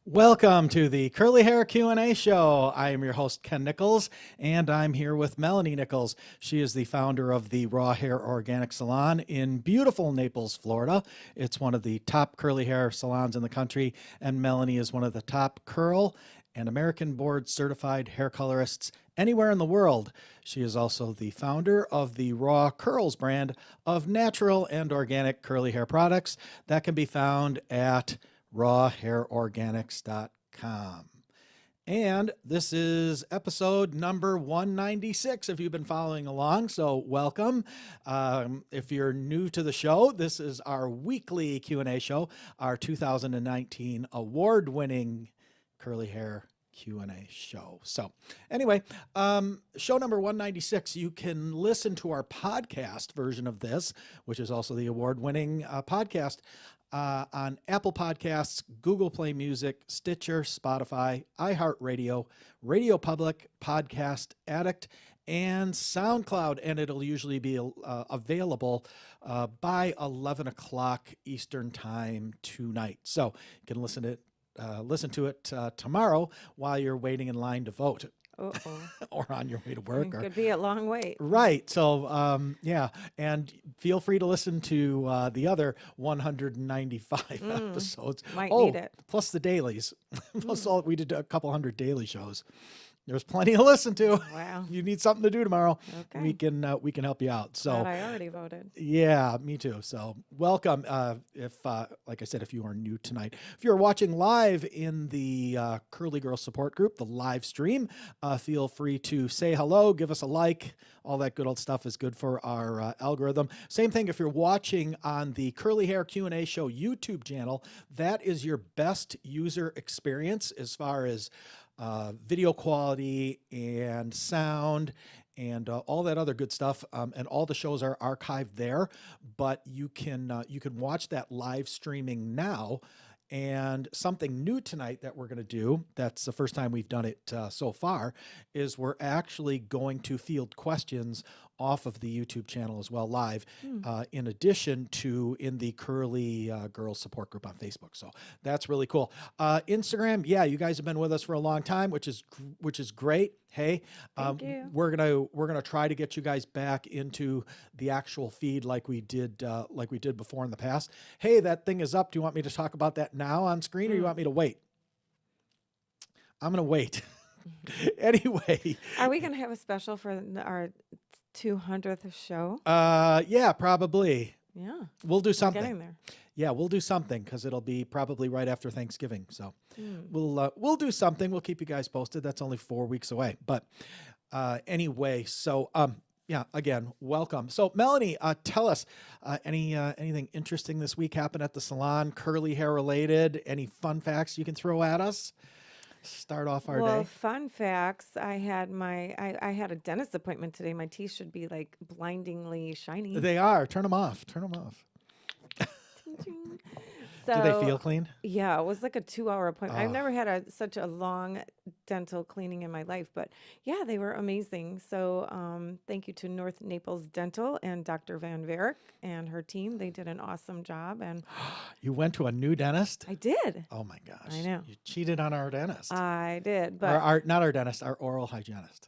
Welcome to the Curly Hair Q&A show. I am your host, Ken Nichols, and I'm here with Melanie Nichols. She is the founder of the Raw Hair Organic Salon in beautiful Naples, Florida. It's one of the top curly hair salons in the country, and Melanie is one of the top curl and American board certified hair colorists anywhere in the world. She is also the founder of the Raw Curls brand of natural and organic curly hair products that can be found at rawhairorganics.com. And this is episode number 196 if you've been following along, so welcome. If you're new to the show, this is our weekly Q&A show, our 2019 award-winning curly hair Q&A show. So anyway, show number 196, you can listen to our podcast version of this, which is also the award-winning podcast, on Apple Podcasts, Google Play Music, Stitcher, Spotify, iHeartRadio, Radio Public, Podcast Addict, and SoundCloud. And it'll usually be available by 11 o'clock Eastern Time tonight. So you can listen to it tomorrow while you're waiting in line to vote. Or on your way to work. It could be a long wait. Right. So, yeah. And feel free to listen to the other 195 episodes. Might need it. Plus the dailies. Plus we did a couple hundred daily shows. There's plenty to listen to. Wow. If you need something to do tomorrow, Okay. we can help you out. So Glad I already voted. yeah, me too. So welcome. Like I said, if you are new tonight, if you're watching live in the Curly Girl support group, the live stream, feel free to say hello, give us a like. All that good old stuff is good for our algorithm. Same thing if you're watching on the Curly Hair Q&A show YouTube channel. That is your best user experience as far as video quality and sound and all that other good stuff. And all the shows are archived there, but you can watch that live streaming now. And something new tonight that we're going to do, that's the first time we've done it so far, is we're actually going to field questions off of the YouTube channel as well, live, in addition to in the Curly Girls support group on Facebook. So that's really cool. Instagram, yeah, you guys have been with us for a long time, which is great. Hey, Thank you. we're gonna try to get you guys back into the actual feed like we did before in the past. Hey, that thing is up. Do you want me to talk about that now on screen, or you want me to wait? I'm gonna wait. Anyway, Are we going to have a special for our 200th show? yeah, probably. Yeah. We'll do We're something. getting there. Yeah, we'll do something because it'll be probably right after Thanksgiving. So we'll do something. We'll keep you guys posted. That's only 4 weeks away. But anyway, so yeah, again, welcome. So Melanie, tell us anything interesting this week happened at the salon, curly hair related? Any fun facts you can throw at us? Start off our Well, day. fun facts. I had I had a dentist appointment today. My teeth should be like blindingly shiny. They are. Turn them off. Turn them off. Ting. Do they So, feel clean? Yeah, it was like a 2-hour appointment. I've Oh. never had such a long dental cleaning in my life, but yeah, they were amazing. So thank you to North Naples Dental and Dr. Van Varick and her team. They did an awesome job, and You went to a new dentist? I did. Oh my gosh. I know. You cheated on our dentist. I did, but Not our dentist, our oral hygienist.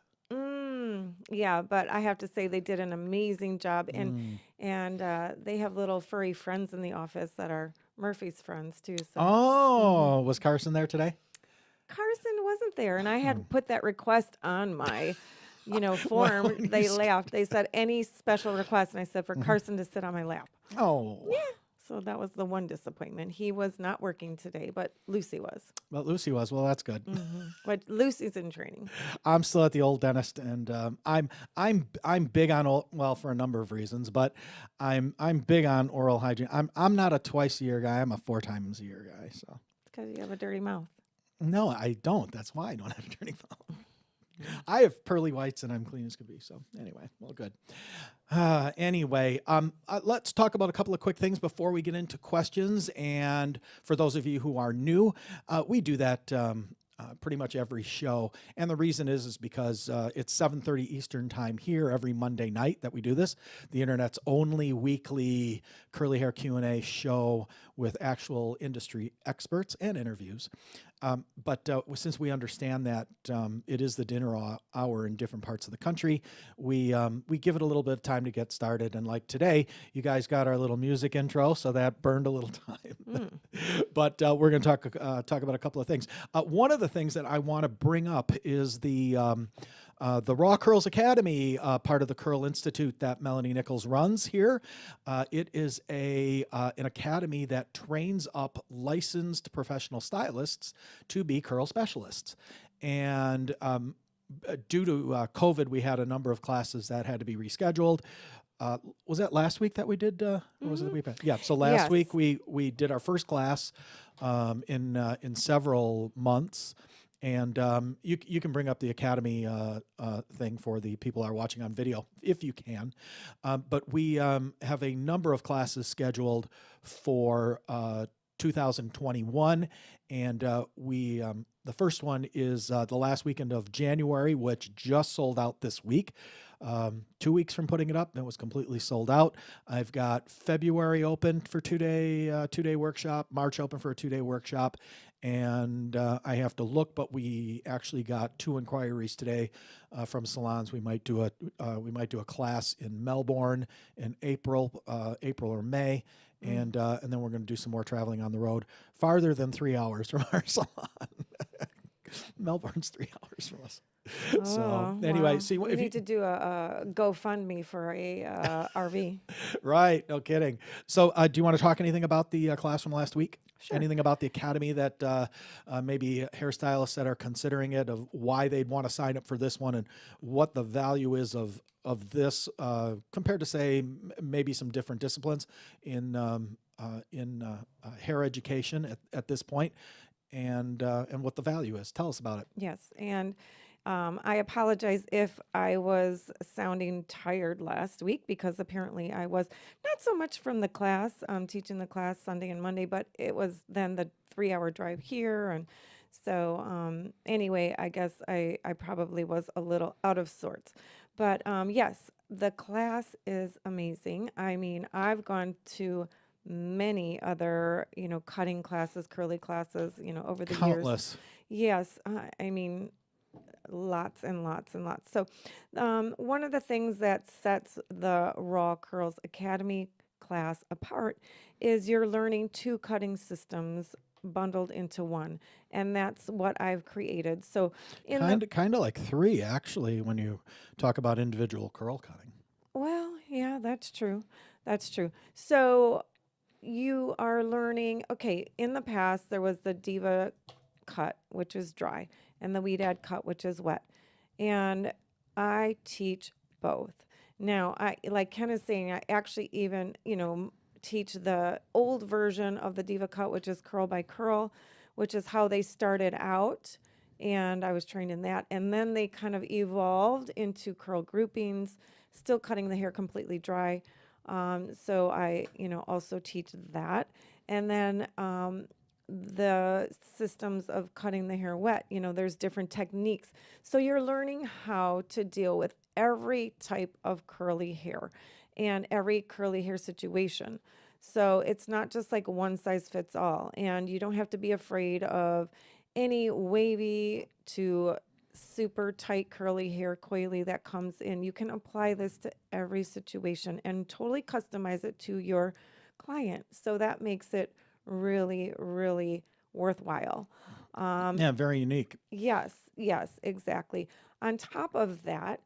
yeah, but I have to say they did an amazing job, Mm. and they have little furry friends in the office that are Murphy's friends too. So Oh, was Carson there today? Carson wasn't there, and I had put that request on my, form. when you They said laughed. They said any special request, and I said for Carson to sit on my lap. Oh. Yeah. So that was the one disappointment. He was not working today, but Lucy was. Well, Lucy was. Well, that's good. But Lucy's in training. I'm still at the old dentist, and I'm big on for a number of reasons, but I'm big on oral hygiene. I'm not a twice a year guy. I'm a 4 times a year guy. So It's because you have a dirty mouth. no, I don't. That's why I don't have a dirty mouth. I have pearly whites and I'm clean as could be. So anyway, well, good. Anyway, let's talk about a couple of quick things before we get into questions. And for those of you who are new, we do that pretty much every show. And the reason is because it's 7:30 Eastern time here every Monday night that we do this. The internet's only weekly curly hair Q&A show with actual industry experts and interviews. But since we understand that it is the dinner hour in different parts of the country, we give it a little bit of time to get started. And like today, you guys got our little music intro, so that burned a little time. Mm. But we're going to talk about a couple of things. One of the things that I want to bring up is the Raw Curls Academy, part of the Curl Institute that Melanie Nichols runs here. It is an academy that trains up licensed professional stylists to be curl specialists. And due to COVID, we had a number of classes that had to be rescheduled. Was that last week that we did? Or was it the week back? Yeah. So last week we did our first class in several months. And you can bring up the Academy thing for the people who are watching on video, if you can. But we have a number of classes scheduled for 2021. And the first one is the last weekend of January, which just sold out this week. 2 weeks from putting it up, it was completely sold out. I've got February open for two-day workshop, March open for a 2-day workshop, and I have to look, but we actually got 2 inquiries today from salons. We might do a class in Melbourne in April or May. And then we're going to do some more traveling on the road, farther than 3 hours from our salon. Melbourne's 3 hours from us. So anyway, wow. see We if need you to do a GoFundMe for a RV. right, no kidding. So do you want to talk anything about the class from last week? Sure. Anything about the academy that maybe hairstylists that are considering it, of why they'd want to sign up for this one, and what the value is of this compared to, say, maybe some different disciplines in hair education at this point, and what the value is. Tell us about it. Yes, and I apologize if I was sounding tired last week, because apparently I was, not so much from the class, teaching the class Sunday and Monday, but it was then the 3-hour drive here. And so anyway, I guess I probably was a little out of sorts. But yes, the class is amazing. I mean, I've gone to many other, cutting classes, curly classes, over the years. Countless. Yes, I mean, lots and lots and lots. So, one of the things that sets the Raw Curls Academy class apart is you're learning 2 cutting systems bundled into one, and that's what I've created. So, Kind of like 3, actually, when you talk about individual curl cutting. well, yeah, that's true. That's true. So, you are learning, okay, in the past there was the Diva cut, which is dry, and the Weed Ad cut, which is wet. And I teach both. Now, like Ken is saying, I actually even, teach the old version of the Diva cut, which is curl by curl, which is how they started out. And I was trained in that. And then they kind of evolved into curl groupings, still cutting the hair completely dry. So I, also teach that. And then the systems of cutting the hair wet, there's different techniques. So you're learning how to deal with every type of curly hair and every curly hair situation. So it's not just like one size fits all. And you don't have to be afraid of any wavy to super tight curly hair coily that comes in. You can apply this to every situation and totally customize it to your client. So that makes it really, really worthwhile. Yeah, very unique. Yes, exactly. On top of that,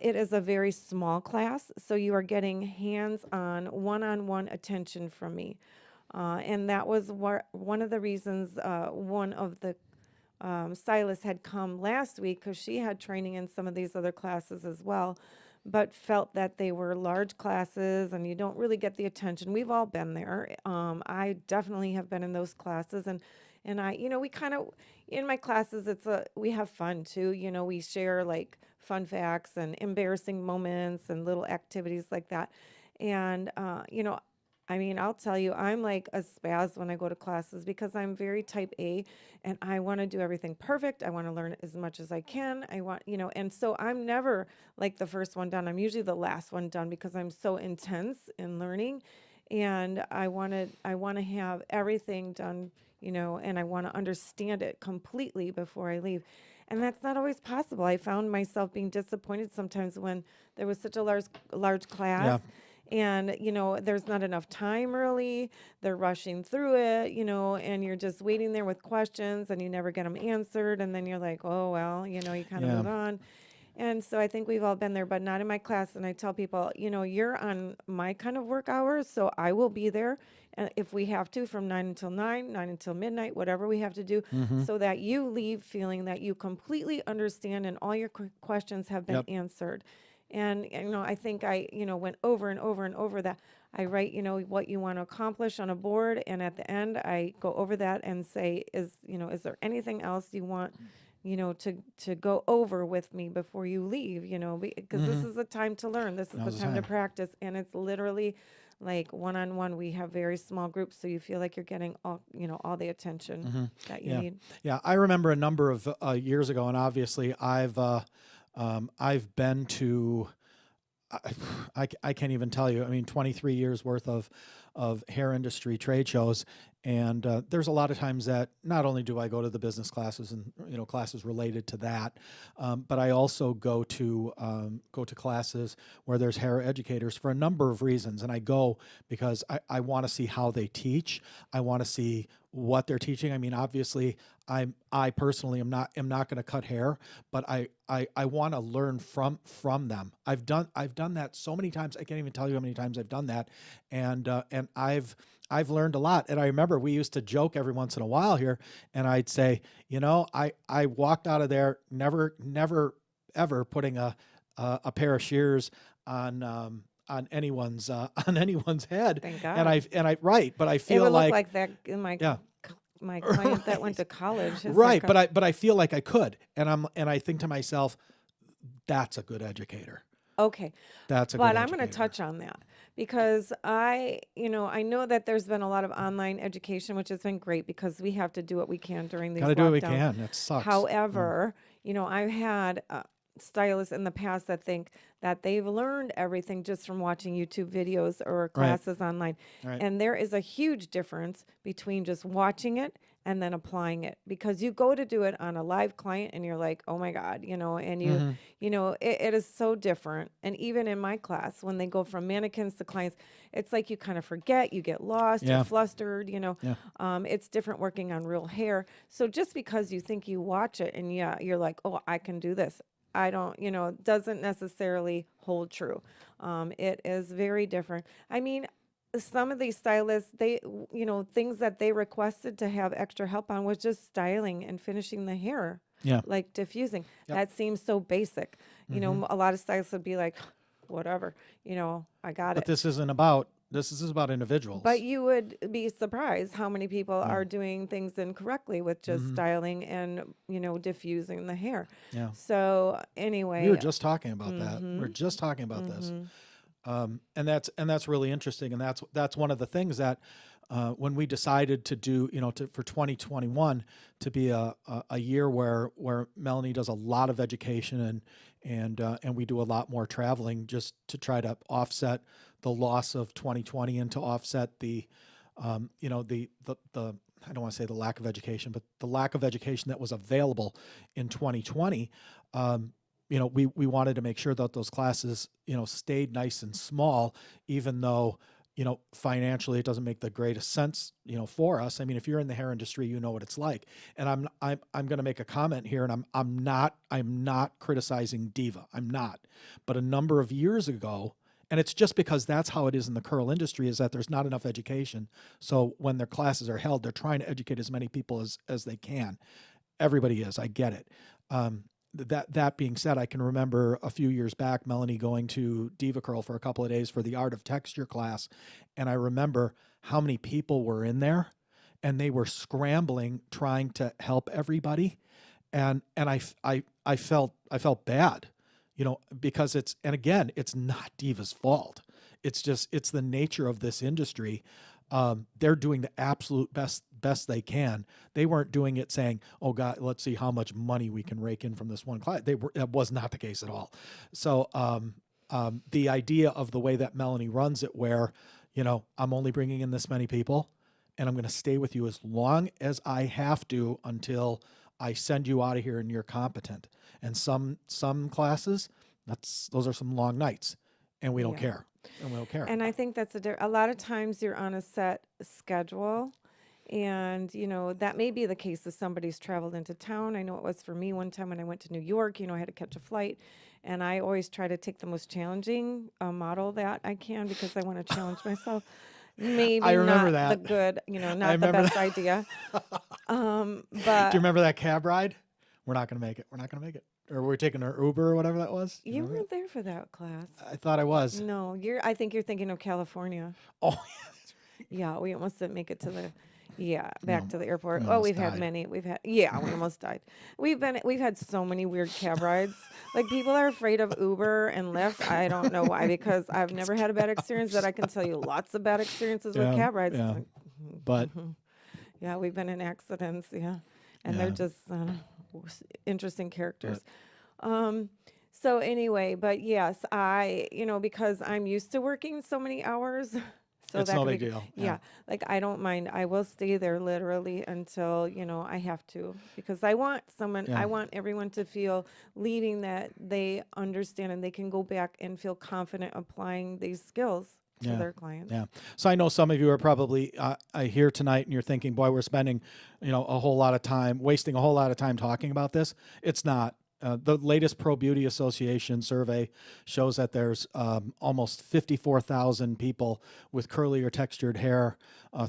it is a very small class, so you are getting hands-on, one-on-one attention from me. And that was one of the reasons one of the stylists had come last week, because she had training in some of these other classes as well, but felt that they were large classes and you don't really get the attention. We've all been there. I definitely have been in those classes, and I, we kind of, in my classes, we have fun too. We share like fun facts and embarrassing moments and little activities like that. And, I mean, I'll tell you, I'm like a spaz when I go to classes, because I'm very type A and I want to do everything perfect. I want to learn as much as I can. I want, and so I'm never like the first one done. I'm usually the last one done, because I'm so intense in learning, and I want to have everything done, and I want to understand it completely before I leave. And that's not always possible. I found myself being disappointed sometimes when there was such a large class Yeah. and there's not enough time really. They're rushing through it, and you're just waiting there with questions and you never get them answered, and then you're like, oh well, you kind of Yeah. move on. And so I think we've all been there, but not in my class. And I tell people, you're on my kind of work hours, so I will be there. And if we have to, from 9 until 9, 9 until midnight, whatever we have to do, Mm-hmm. so that you leave feeling that you completely understand and all your questions have been Yep. answered. And, I think went over and over and over that. I write, what you want to accomplish on a board. And at the end, I go over that and say, is there anything else you want to go over with me before you leave, because this Mm-hmm. is the time to learn. This is That the was the time to time. practice. And it's literally like one-on-one. We have very small groups, so you feel like you're getting all the attention Mm-hmm. that you Yeah. need. Yeah. I remember a number of years ago, and obviously I've been to, I can't even tell you. I mean, 23 years worth of hair industry trade shows, and there's a lot of times that not only do I go to the business classes and classes related to that, but I also go to classes where there's hair educators for a number of reasons, and I go because I want to see how they teach. I want to see what they're teaching. I mean, obviously, I personally am not going to cut hair, but I want to learn from them. I've done that so many times. I can't even tell you how many times I've done that, and I've learned a lot. And I remember we used to joke every once in a while here, and I'd say, I walked out of there never ever putting a pair of shears on anyone's head, Thank and God. but I It feel would look like like that in yeah. my client that went Right. to college. His Right, haircut. but I feel like I could, and I think to myself, that's a good educator. Okay. That's a good But I'm going to educator. touch on that because I know that there's been a lot of online education, which has been great because we have to do what we can during Got these to do what we lockdowns. can. It sucks. Mm. However, I've had stylists in the past that think that they've learned everything just from watching YouTube videos or Right, classes online. right. And there is a huge difference between just watching it and then applying it because you go to do it on a live client and you're like, oh my God, and Mm-hmm. it is so different. And even in my class, when they go from mannequins to clients, it's like you kind of forget, you get lost, you're Yeah, flustered, yeah. it's different working on real hair. So just because you think you watch it and yeah, you're like, oh, I can do this. I don't, doesn't necessarily hold true. It is very different. I mean, some of these stylists, things that they requested to have extra help on was just styling and finishing the hair, Yeah. like diffusing. Yep. That seems so basic. Mm-hmm. A lot of stylists would be like, whatever, I got But it. this is about But individuals. you would be surprised how many people Yeah. are doing things incorrectly with just Mm-hmm. styling and, diffusing the hair. Yeah. So We were anyway, just talking about that. We're mm-hmm, just talking about this. mm-hmm. And that's really interesting, and that's one of the things that when we decided to do for 2021 to be a year where Melanie does a lot of education and we do a lot more traveling just to try to offset the loss of 2020 and to offset the the I don't want to say the lack of education, but the lack of education that was available in 2020. We wanted to make sure that those classes, stayed nice and small, even though, financially it doesn't make the greatest sense, for us. I mean, if you're in the hair industry, you know what it's like. And I'm going to make a comment here, and I'm not criticizing Diva. I'm not. But a number of years ago, and it's just because that's how it is in the curl industry, is that there's not enough education. So when their classes are held, they're trying to educate as many people as they can. Everybody is. I get it. That being said, I can remember a few years back, Melanie going to Diva Curl for a couple of days for the Art of Texture class, and I remember how many people were in there, and they were scrambling trying to help everybody, and I felt bad, because it's not Diva's fault. It's the nature of this industry. They're doing the absolute best they can. They weren't doing it saying, "Oh God, let's see how much money we can rake in from this one client." That was not the case at all. So the idea of the way that Melanie runs it, where I'm only bringing in this many people, and I'm going to stay with you as long as I have to until I send you out of here and you're competent. And some classes, those are some long nights, and we don't Yeah. care. And we don't care. And I think that's a lot of times you're on a set schedule. And, that may be the case if somebody's traveled into town. I know it was for me one time when I went to New York, I had to catch a flight. And I always try to take the most challenging model that I can because I want to challenge myself. I Maybe remember not the that. good, I not the remember best that. idea. Do you But remember that cab ride? We're not going to make it. We're not going to make it. Or we're taking our Uber or whatever that was. Do you you remember weren't there for that class. that? I thought I was. No, I think you're thinking of California. Oh, Yeah, we almost didn't make it to the, we back to the airport. we Oh, almost we've had died. many. We almost died. We've had so many weird cab rides. Like people are afraid of Uber and Lyft. I don't know why, because I've never had a bad experience. That I can tell you lots of bad experiences with Yeah, cab rides. yeah. It's like, But yeah, we've been in accidents. Yeah, and Yeah. they're just interesting characters. So anyway, but yes, because I'm used to working so many hours. So it's that no can big be, deal. yeah, like I don't mind. I will stay there literally until, I have to, because I want Yeah. I want everyone to feel leaving that they understand and they can go back and feel confident applying these skills to Yeah. their clients. Yeah. So I know some of you are probably here tonight and you're thinking, boy, we're spending, a whole lot of time, wasting a whole lot of time talking about this. It's not. The latest Pro Beauty Association survey shows that there's almost 54,000 people with curly or textured hair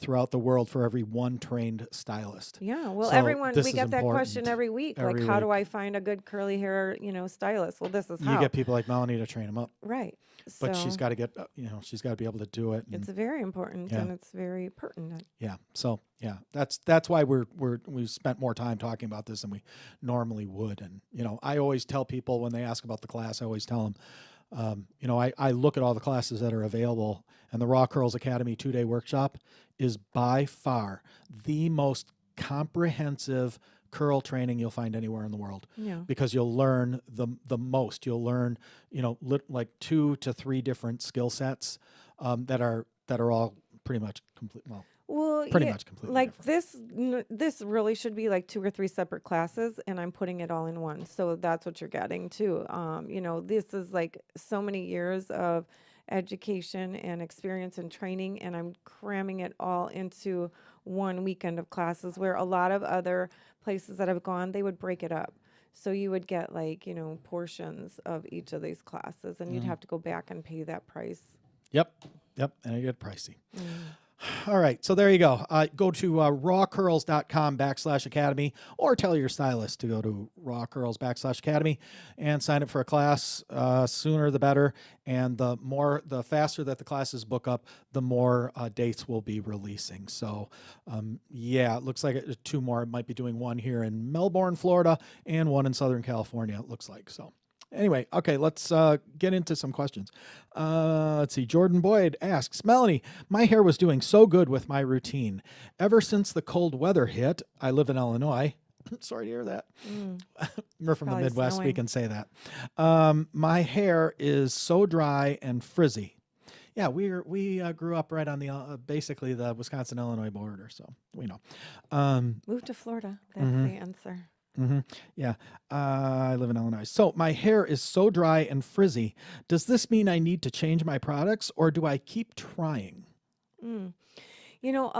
throughout the world for every one trained stylist. Yeah, well, So everyone, this we is get that question important every week. every Like, how do week. I find a good curly hair, stylist? Well, this is You how. get people like Melanie to train them up, Right. but she's So got to get, she's got to be able to do it. it's very important Yeah. and it's very pertinent. Yeah. So yeah, that's why we've spent more time talking about this than we normally would. And I always tell people when they ask about the class, I always tell them, I look at all the classes that are available, and the Raw Curls Academy 2-day workshop is by far the most comprehensive curl training you'll find anywhere in the world. Yeah. Because you'll learn the most. You'll learn, like 2 to 3 different skill sets that are all pretty much complete. Well, Pretty yeah, much completely like different. this really should be like 2 or 3 separate classes, and I'm putting it all in one. So that's what you're getting too. This is like so many years of education and experience and training, and I'm cramming it all into one weekend of classes, where a lot of other places that I've gone, they would break it up. So you would get like, portions of each of these classes, and you'd have to go back and pay that price. Yep. And it get pricey. All right. So there you go. Go to rawcurls.com/academy, or tell your stylist to go to rawcurls/academy and sign up for a class. Sooner the better. And the faster that the classes book up, the more dates we'll be releasing. So it looks like 2 more. Might be doing one here in Melbourne, Florida, and one in Southern California, it looks like. So anyway, okay, let's get into some questions. Let's see. Jordan Boyd asks, Melanie, my hair was doing so good with my routine. Ever since the cold weather hit, I live in Illinois. Sorry to hear that. We're from the Probably Midwest. snowing. We can say that. My hair is so dry and frizzy. Yeah, we grew up right on the basically the Wisconsin-Illinois border, so we know. Move to Florida. That's the answer. Yeah, I live in Illinois. So my hair is so dry and frizzy. Does this mean I need to change my products, or do I keep trying? A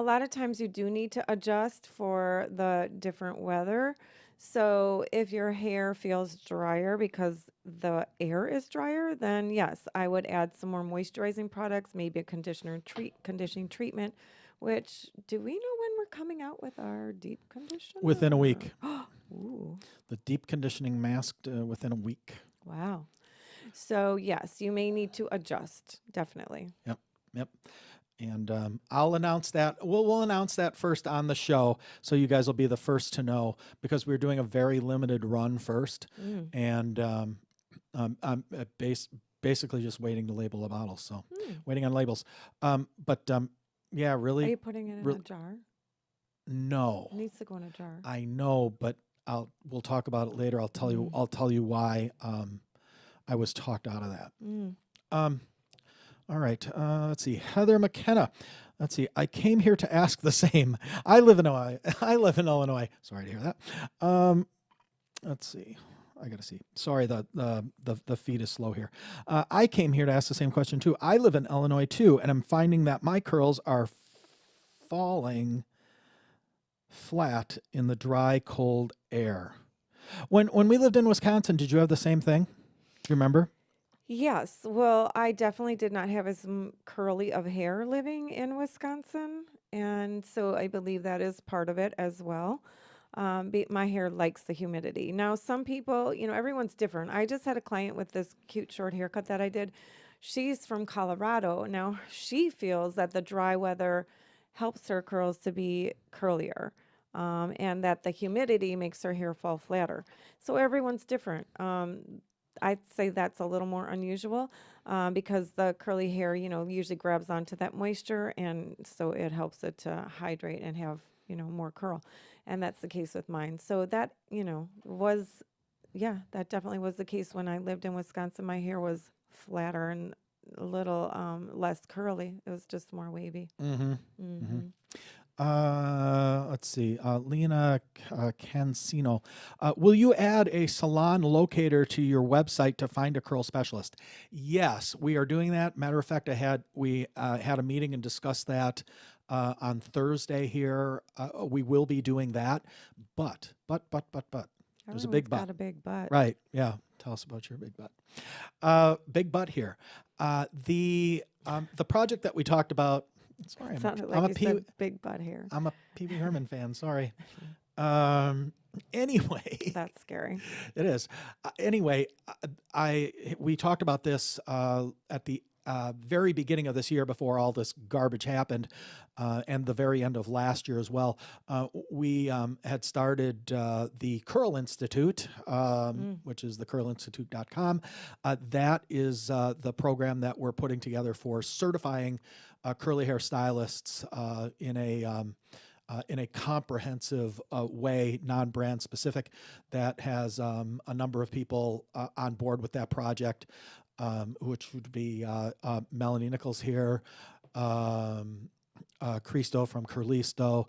lot of times you do need to adjust for the different weather. So if your hair feels drier because the air is drier, then yes, I would add some more moisturizing products, maybe a conditioning treatment, which do we know when we're coming out with our deep conditioner? Within a week. Ooh, The deep conditioning mask within a week. wow. So yes, you may need to adjust, definitely. Yep. And I'll announce that. We'll announce that first on the show, so you guys will be the first to know, because we're doing a very limited run first, and I'm basically just waiting to label the bottles. So waiting on labels. Yeah, really. Are you putting it in a jar? No. It needs to go in a jar. I know, but we'll talk about it later. I'll tell you why I was talked out of that. All right. Let's see. Heather McKenna. Let's see. I came here to ask the same. I live in Illinois. I live in Illinois. Sorry to hear that. Let's see. I gotta see. Sorry, the feed is slow here. I came here to ask the same question too. I live in Illinois too, and I'm finding that my curls are falling flat in the dry, cold air. When we lived in Wisconsin, did you have the same thing? Do you remember? Yes, well, I definitely did not have as curly of hair living in Wisconsin, and so I believe that is part of it as well. My hair likes the humidity. Now, some people, everyone's different. I just had a client with this cute short haircut that I did. She's from Colorado. Now, she feels that the dry weather helps her curls to be curlier, and that the humidity makes her hair fall flatter. So everyone's different. I'd say that's a little more unusual because the curly hair, usually grabs onto that moisture, and so it helps it to hydrate and have, more curl. And that's the case with mine. So that, that definitely was the case when I lived in Wisconsin. My hair was flatter and a little less curly. It was just more wavy. Mm-hmm. Mm-hmm. Let's see. Lena Cancino. Will you add a salon locator to your website to find a curl specialist? Yes, we are doing that. Matter of fact, we had a meeting and discussed that on Thursday here. We will be doing that, but there's a big Everyone's but. got a big butt. Right. Yeah. Tell us about your big butt. Big butt here. The project that we talked about. Sorry, Sounded I'm like a you Pee. said big butt hair. I'm a Pee Wee Herman fan. Sorry. Anyway, That's scary. it is. Anyway, we talked about this at the very beginning of this year before all this garbage happened, and the very end of last year as well. We had started the Curl Institute, which is thecurlinstitute.com. That is the program that we're putting together for certifying curly hair stylists in a comprehensive way, non-brand specific, that has a number of people on board with that project, which would be Melanie Nichols here, Cristo from Curlisto,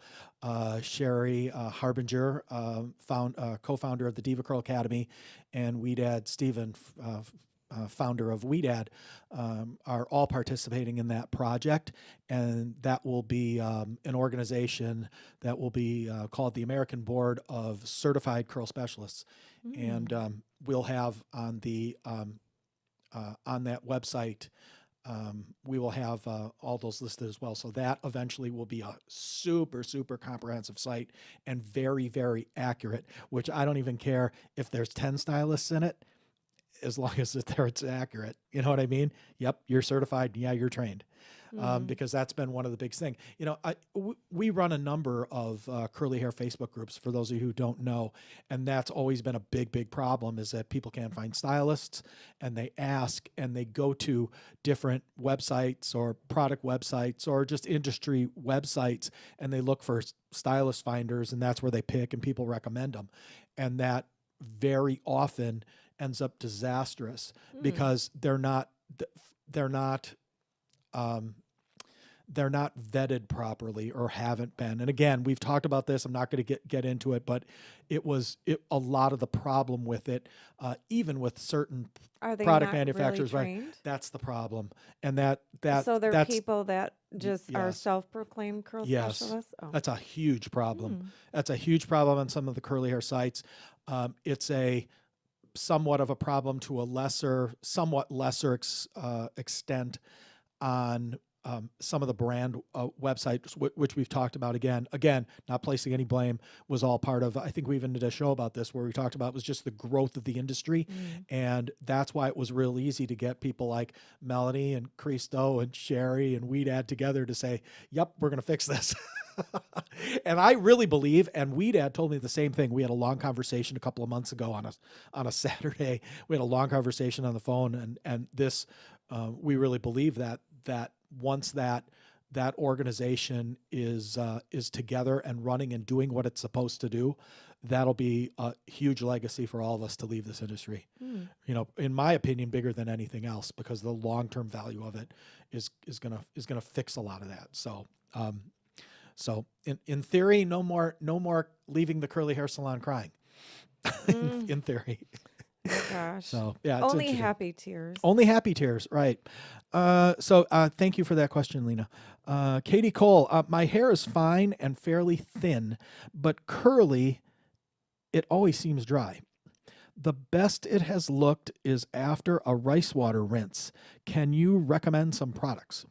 Sherry Harbinger, co-founder of the Diva Curl Academy, and Weedad Stephen, founder of Weedad, are all participating in that project. And that will be an organization that will be called the American Board of Certified Curl Specialists. And we'll have on that website, we will have all those listed as well. So that eventually will be a super, super comprehensive site and very, very accurate, which I don't even care if there's 10 stylists in it, as long as it's accurate. You know what I mean? Yep, you're certified. Yeah, you're trained. Because that's been one of the big things. We run a number of curly hair Facebook groups, for those of you who don't know, and that's always been a big, big problem, is that people can't find stylists, and they ask, and they go to different websites or product websites or just industry websites, and they look for stylist finders, and that's where they pick, and people recommend them. And that very often ends up disastrous because they're not vetted properly or haven't been. And again, we've talked about this. I'm not going to get into it, but a lot of the problem with it, even with certain Are they product not manufacturers, really right? trained? That's the problem. And So they're that's people that just are yes. self-proclaimed curl Yes, specialists? Oh. that's a huge problem. That's a huge problem on some of the curly hair sites. It's a somewhat of a problem to a somewhat lesser extent on some of the brand websites, which we've talked about. Again, not placing any blame, was all part of, I think we even did a show about this where we talked about, it was just the growth of the industry. And that's why it was real easy to get people like Melanie and Cristo and Sherry and Weedad together to say, yep, we're going to fix this. And I really believe, and Weedad told me the same thing. We had a long conversation a couple of months ago on a Saturday. We had a long conversation on the phone, and this, we really believe that once that organization is together and running and doing what it's supposed to do, that'll be a huge legacy for all of us to leave this industry. In my opinion, bigger than anything else, because the long-term value of it is gonna fix a lot of that. So So in theory, no more leaving the curly hair salon crying. in theory. Oh gosh. So yeah, it's Only interesting. happy tears. Only happy tears, right? So thank you for that question, Lena. Katie Cole, my hair is fine and fairly thin, but curly. It always seems dry. The best it has looked is after a rice water rinse. Can you recommend some products?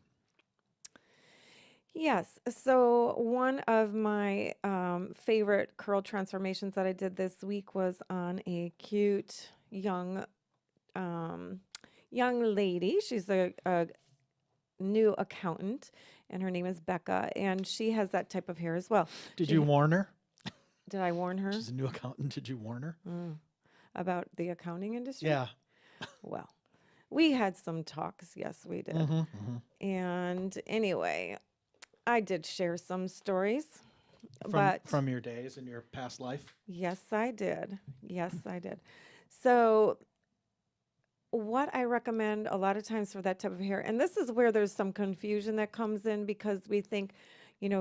Yes. So one of my favorite curl transformations that I did this week was on a cute um, young lady. She's a new accountant, and her name is Becca, and she has that type of hair as well. Did you warn her? Did I warn her She's a new accountant. Did you warn her? about the accounting industry? Yeah. Well, we had some talks. Yes, we did. And anyway, I did share some stories, but From your days in your past life. yes, I did. Yes, I did. So what I recommend a lot of times for that type of hair, and this is where there's some confusion that comes in because we think,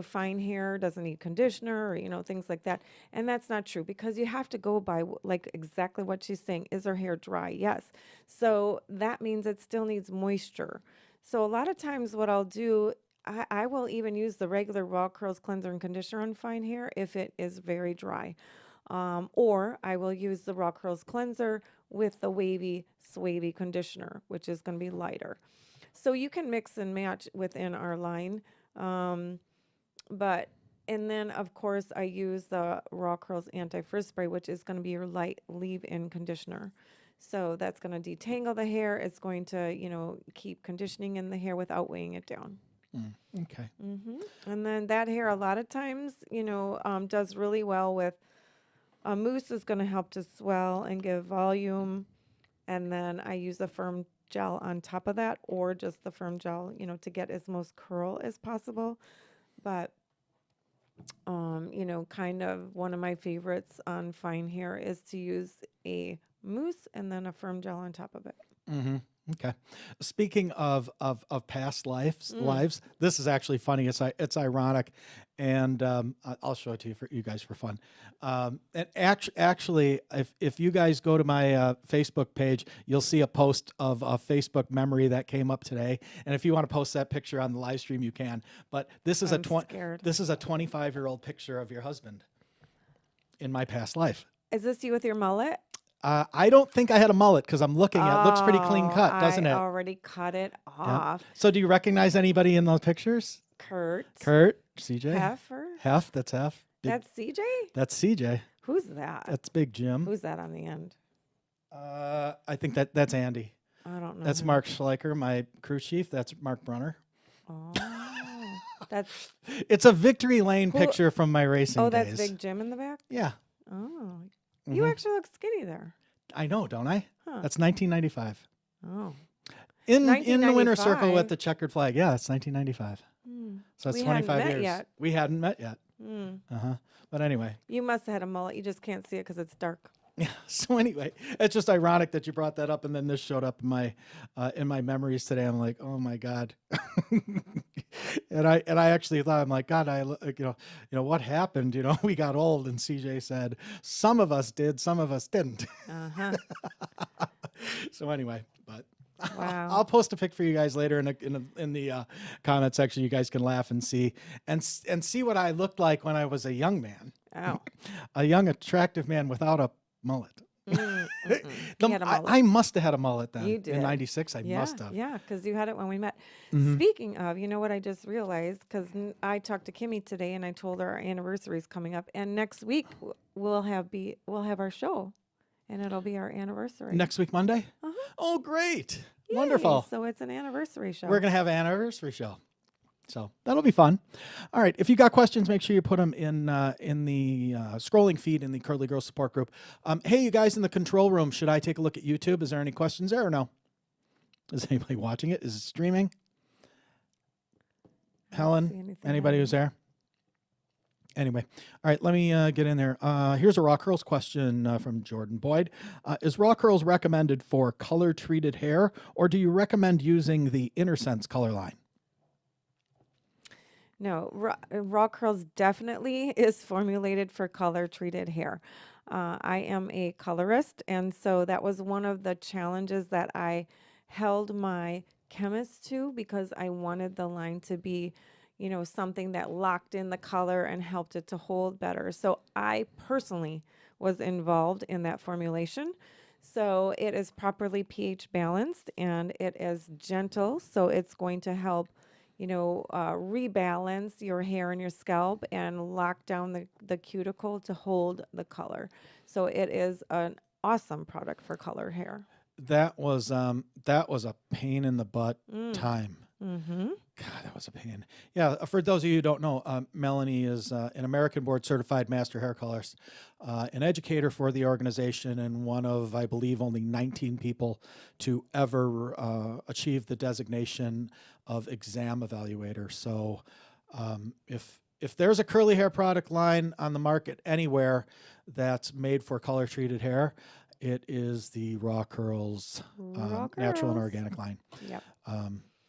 fine hair doesn't need conditioner or, things like that. And that's not true because you have to go by like exactly what she's saying. Is her hair dry? Yes. So that means it still needs moisture. So a lot of times what I'll do, I will even use the regular raw curls cleanser and conditioner on fine hair if it is very dry. Or I will use the raw curls cleanser with the wavy swavy conditioner, which is going to be lighter. So you can mix and match within our line. And then of course I use the raw curls anti-frizz spray, which is going to be your light leave-in conditioner. So that's going to detangle the hair. It's going to, keep conditioning in the hair without weighing it down. Okay. And then that hair a lot of times, does really well with a mousse is going to help to swell and give volume. And then I use a firm gel on top of that or just the firm gel, to get as most curl as possible. But, kind of one of my favorites on fine hair is to use a mousse and then a firm gel on top of it. Okay. Speaking of past lives, this is actually funny. It's ironic, and I'll show it to you guys for fun. And actually, if you guys go to my Facebook page, you'll see a post of a Facebook memory that came up today. And if you want to post that picture on the live stream, you can. But this is a 25-year-old picture of your husband in my past life. Is this you with your mullet? I don't think I had a mullet because I'm looking at it. Looks pretty clean cut, doesn't it? I already cut it off. Yeah. So do you recognize anybody in those pictures? Kurt, CJ. Hef. That's Hef. That's CJ? That's CJ. Who's that? That's Big Jim. Who's that on the end? I think that's Andy. I don't know. That's Mark Schleicher, my crew chief. That's Mark Brunner. Oh, that's... It's a Victory Lane picture from my racing days. Oh, that's Big Jim in the back? Yeah. Oh. You actually look skinny there. I know, don't I? Huh. That's 1995. Oh. In the winner circle with the checkered flag. Yeah, it's 1995. So that's 25 years. Yet. We hadn't met yet. But anyway. You must have had a mullet. You just can't see it because it's dark. Yeah. So anyway, it's just ironic that you brought that up, and then this showed up in my memories today. I'm like, oh my God. and I actually thought, I'm like, God, what happened? We got old, and CJ said, some of us did, some of us didn't. So anyway, but wow. I'll post a pic for you guys later in the comment section. You guys can laugh and see what I looked like when I was a young man. Oh. A young, attractive man without a mullet. Mullet. I must have had a mullet then. You did. In 96, I must have. Yeah, because you had it when we met. Speaking of, you know what I just realized? Because I talked to Kimmy today and I told her our anniversary is coming up. And next week we'll have our show. And it'll be our anniversary. Next week, Monday? Oh, great. Yay. Wonderful. So it's an anniversary show. We're going to have an anniversary show. So that'll be fun. All right. If you got questions, make sure you put them in the scrolling feed in the Curly Girl support group. Hey, you guys in the control room, should I take a look at YouTube? Is there any questions there or no? Is anybody watching it? Is it streaming? Helen? Anybody who's there? Anyway, all right, let me get in there. Here's a Raw Curls question from Jordan Boyd. Is Raw Curls recommended for color-treated hair, or do you recommend using the Inner Sense color line? No, raw curls definitely is formulated for color treated hair. I am a colorist, and so that was one of the challenges that I held my chemist to because I wanted the line to be, something that locked in the color and helped it to hold better. So I personally was involved in that formulation. So it is properly pH balanced and it is gentle, so it's going to help rebalance your hair and your scalp and lock down the cuticle to hold the color. So it is an awesome product for color hair. That was a pain in the butt Mm. time. Mm-hmm. God, that was a pain. Yeah, for those of you who don't know, Melanie is an American board certified master hair colorist, an educator for the organization, and one of, I believe, only 19 people to ever achieve the designation of exam evaluator. So, if there's a curly hair product line on the market anywhere that's made for color treated hair, it is the Raw Curls Raw natural and girls. organic line, Yep.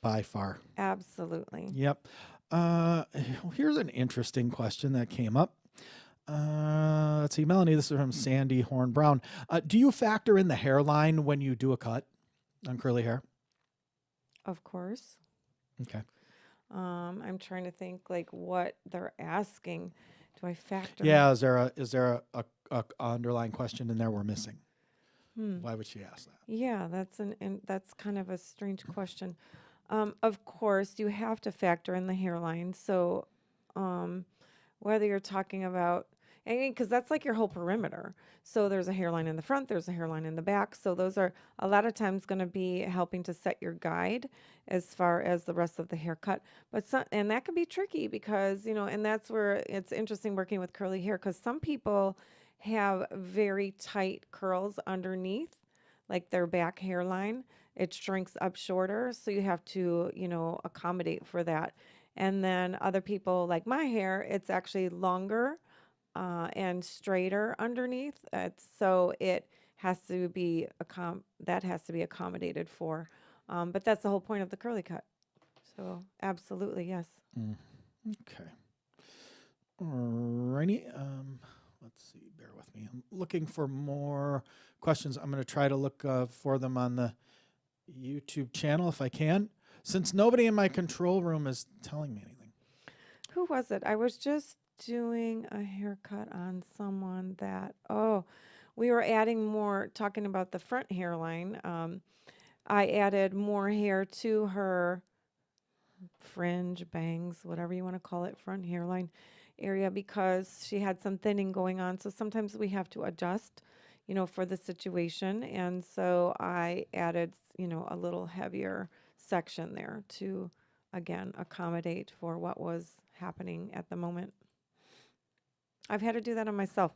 by far. Absolutely. Yep. Here's an interesting question that came up. Let's see, Melanie, this is from Sandy Horn Brown. Do you factor in the hairline when you do a cut on curly hair? Of course. Okay. I'm trying to think like what they're asking. Do I factor in? Yeah. Is there a underlying question in there we're missing? Hmm. Why would she ask that? Yeah, that's kind of a strange question. Of course, you have to factor in the hairline. So, um, whether you're talking about, I mean, because that's like your whole perimeter. So there's a hairline in the front, there's a hairline in the back. So those are a lot of times going to be helping to set your guide as far as the rest of the haircut. But some, and that can be tricky because, and that's where it's interesting working with curly hair because some people have very tight curls underneath, like their back hairline. It shrinks up shorter, so you have to, accommodate for that. And then other people, like my hair, it's actually longer and straighter underneath. So it has to be that has to be accommodated for. But that's the whole point of the curly cut. So absolutely, yes. Mm. Okay. Alrighty. Let's see. Bear with me. I'm looking for more questions. I'm going to try to look for them on the YouTube channel if I can, since nobody in my control room is telling me anything. Who was it? I was just doing a haircut on someone that, oh, we were adding more, talking about the front hairline. I added more hair to her fringe, bangs, whatever you want to call it, front hairline area because she had some thinning going on. So sometimes we have to adjust, for the situation. And so I added, a little heavier section there to, again, accommodate for what was happening at the moment. I've had to do that on myself.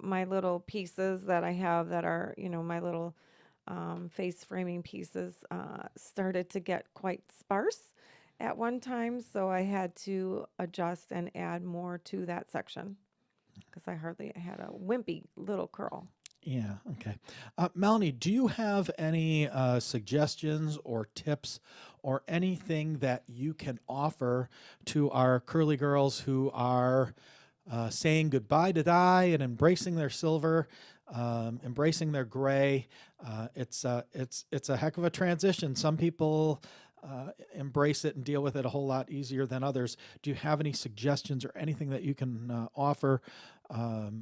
My little pieces that I have that are, my little face framing pieces started to get quite sparse at one time. So I had to adjust and add more to that section because I hardly had a wimpy little curl. Yeah. Okay. Melanie, do you have any suggestions or tips or anything that you can offer to our curly girls who are saying goodbye to dye and embracing their silver, embracing their gray? It's a heck of a transition. Some people embrace it and deal with it a whole lot easier than others. Do you have any suggestions or anything that you can offer,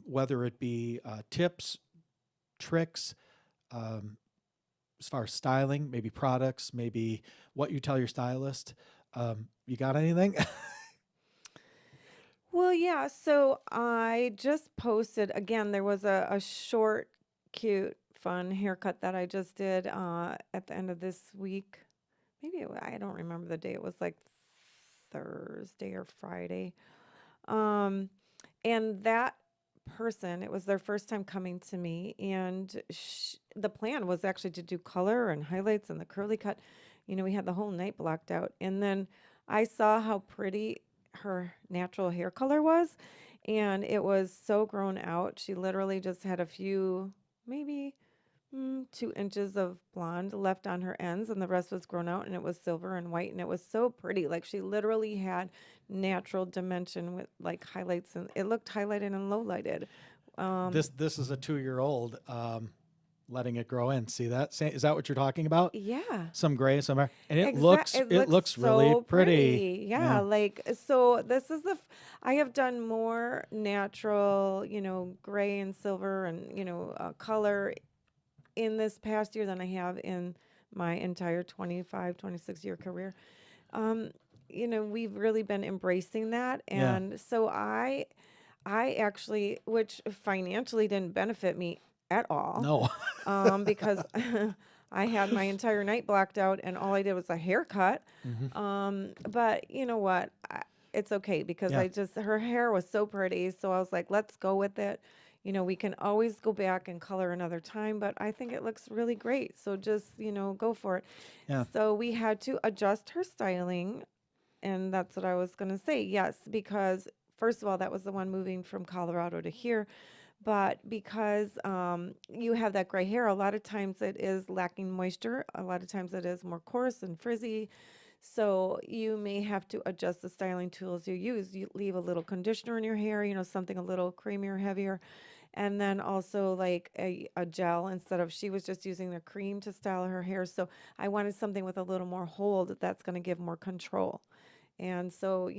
whether it be tips, tricks, um, as far as styling, maybe products, maybe what you tell your stylist? You got anything? Well, yeah. So I just posted again. There was a short, cute, fun haircut that I just did at the end of this week. Maybe I don't remember the day. It was like Thursday or Friday. Um, and that person, it was their first time coming to me, and the plan was actually to do color and highlights and the curly cut. We had the whole night blocked out, and then I saw how pretty her natural hair color was, and it was so grown out. She literally just had a few, maybe 2 inches of blonde left on her ends, and the rest was grown out, and it was silver and white, and it was so pretty. Like she literally had natural dimension with like highlights, and it looked highlighted and low lighted. Um, This is a 2 year old letting it grow in. See that? Is that what you're talking about? yeah. Some gray, some and It it looks looks really so pretty. pretty. Yeah, Yeah. like so this is I have done more natural, gray and silver and, color in this past year than I have in my entire 25, 26-year career. Um, we've really been embracing that. Yeah. And so I actually, which financially didn't benefit me at all, No. because I had my entire night blocked out and all I did was a haircut. Hmm. But you know what? It's okay because Yeah. her hair was so pretty. So I was like, let's go with it. We can always go back and color another time, but I think it looks really great. So just, go for it. Yeah. So we had to adjust her styling. And that's what I was going to say. Yes, because first of all, that was the one moving from Colorado to here. But because you have that gray hair, a lot of times it is lacking moisture. A lot of times it is more coarse and frizzy. So you may have to adjust the styling tools you use. You leave a little conditioner in your hair, something a little creamier, heavier. And then also like a gel instead of, she was just using the cream to style her hair. So I wanted something with a little more hold that's going to give more control. And so,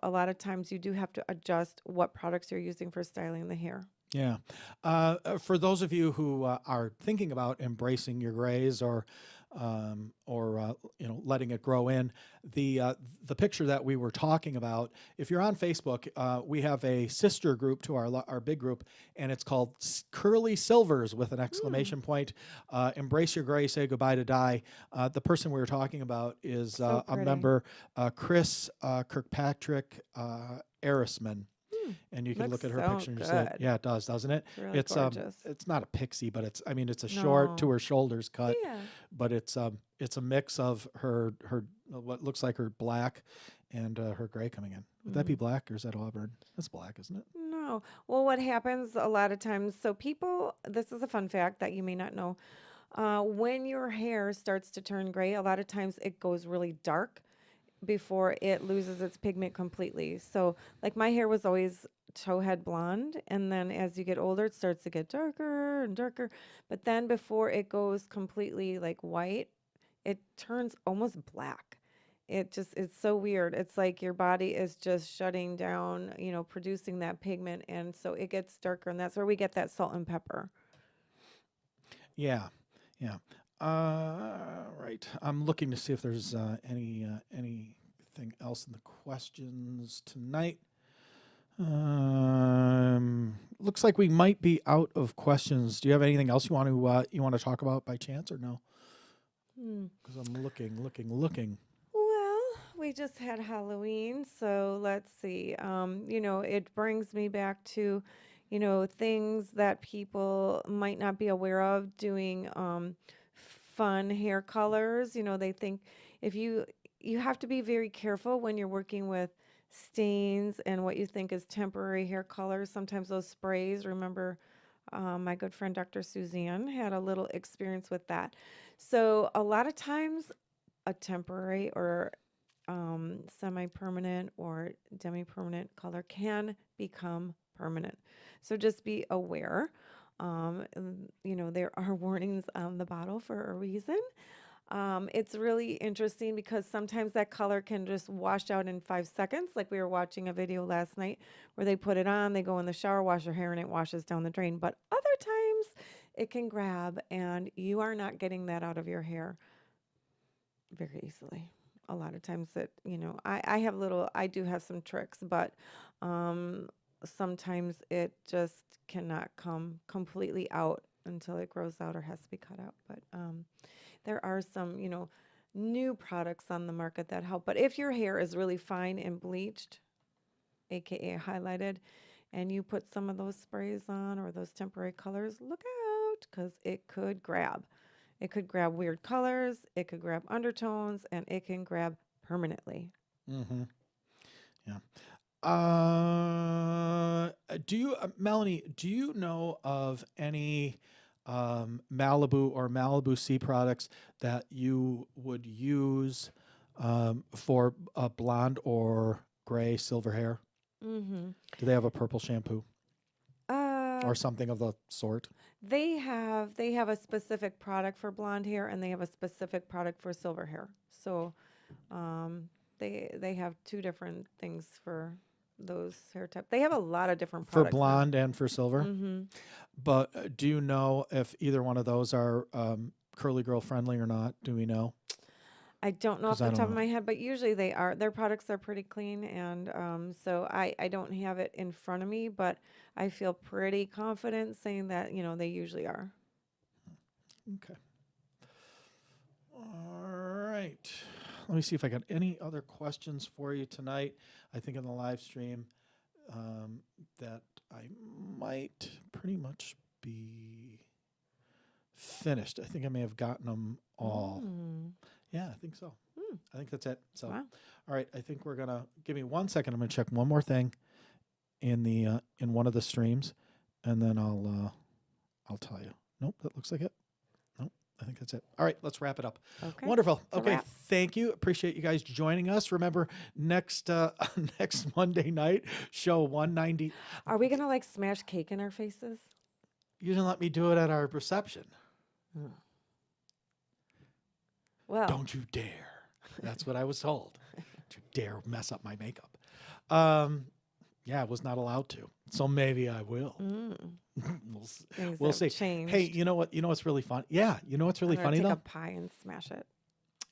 a lot of times you do have to adjust what products you're using for styling the hair. Yeah. For those of you who are thinking about embracing your grays or letting it grow in, the picture that we were talking about, if you're on Facebook, we have a sister group to our big group, and it's called Curly Silvers with an Mm, exclamation point. Embrace your gray, say goodbye to dye. The person we were talking about is so a pretty. member, Chris Kirkpatrick Arisman, Hmm. and you can Looks look at her so picture and say, good. yeah, it does, doesn't it? It's really gorgeous. It's not a pixie, but it's a short to No. her shoulders cut, Yeah. but it's a mix of her what looks like her black and her gray coming in. Would that be Mm. black or is that auburn? That's black, isn't it? No. Well, what happens a lot of times, so people, this is a fun fact that you may not know. When your hair starts to turn gray, a lot of times it goes really dark before it loses its pigment completely. So, like my hair was always towhead blonde, and then as you get older, it starts to get darker and darker. But then before it goes completely like white, it turns almost black. It's so weird. It's like your body is just shutting down, producing that pigment, and so it gets darker, and that's where we get that salt and pepper. Yeah, yeah. Right. I'm looking to see if there's anything else in the questions tonight. Looks like we might be out of questions. Do you have anything else you want to talk about by chance or no? Hmm. Because I'm looking. Well, we just had Halloween, so let's see. It brings me back to, things that people might not be aware of doing fun hair colors. They think if you have to be very careful when you're working with stains and what you think is temporary hair colors. Sometimes those sprays, remember, my good friend Dr. Suzanne had a little experience with that. So a lot of times a temporary or semi-permanent or demi-permanent color can become permanent. So just be aware. There are warnings on the bottle for a reason. It's really interesting because sometimes that color can just wash out in 5 seconds. Like we were watching a video last night where they put it on, they go in the shower, wash their hair, and it washes down the drain. But other times it can grab, and you are not getting that out of your hair very easily. A lot of times I do have some tricks, but um, sometimes it just cannot come completely out until it grows out or has to be cut out. But there are some, new products on the market that help. But if your hair is really fine and bleached, aka highlighted, and you put some of those sprays on or those temporary colors, look out because it could grab. It could grab weird colors, it could grab undertones, and it can grab permanently. Mm-hmm. Yeah. Do you, Melanie? Do you know of any Malibu or Malibu Sea products that you would use for blonde or gray, silver hair? Mm-hmm. Do they have a purple shampoo Uh, or something of the sort? they have a specific product for blonde hair, and they have a specific product for silver hair. So, um, they have two different things for those hair type. They have a lot of different For products now. blonde and for silver? Mm-hmm. But do you know if either one of those are curly girl friendly or not? Do we know? I don't know off Because the I don't top of know. my head, but usually they are. Their products are pretty clean, and so I don't have it in front of me, but I feel pretty confident saying that they usually are. Okay. All right. Let me see if I got any other questions for you tonight. I think in the live stream that I might pretty much be finished. I think I may have gotten them all. Mm. Yeah, I think so. Mm. I think that's it. So, Wow. all right. I think we're gonna give me 1 second. I'm gonna check one more thing in the in one of the streams, and then I'll tell you. Nope, that looks like it. Nope, I think that's it. All right, let's wrap it up. Okay. Wonderful. It's a Okay, wrap. thank you. Appreciate you guys joining us. Remember, next next Monday night, show 190. Are we gonna like smash cake in our faces? You didn't let me do it at our reception. Mm. Well, Don't you dare. That's what I was told. Don't you dare mess up my makeup. Yeah, I was not allowed to. So maybe I will. we'll s- things we'll have see. changed. Hey, you know what? You know what's really fun? Yeah, you know what's really I'm gonna funny take though? a pie and smash it.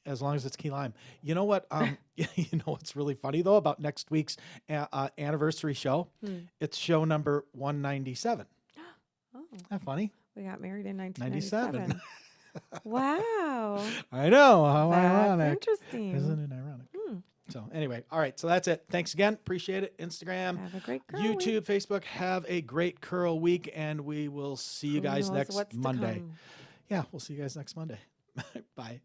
As long as it's key lime. You know what? You know what's really funny though about next week's anniversary show? Hmm. It's show number 197. Oh, Isn't that funny? we got married in 97. 1997. Wow, I know. How that's ironic. interesting. Isn't it ironic? Hmm. So anyway, all right. So that's it. Thanks again. Appreciate it. Instagram, Have a great curl YouTube, week. Facebook. Have a great curl week, and we will see you Who guys knows next what's to Monday. come? Yeah, we'll see you guys next Monday. Bye.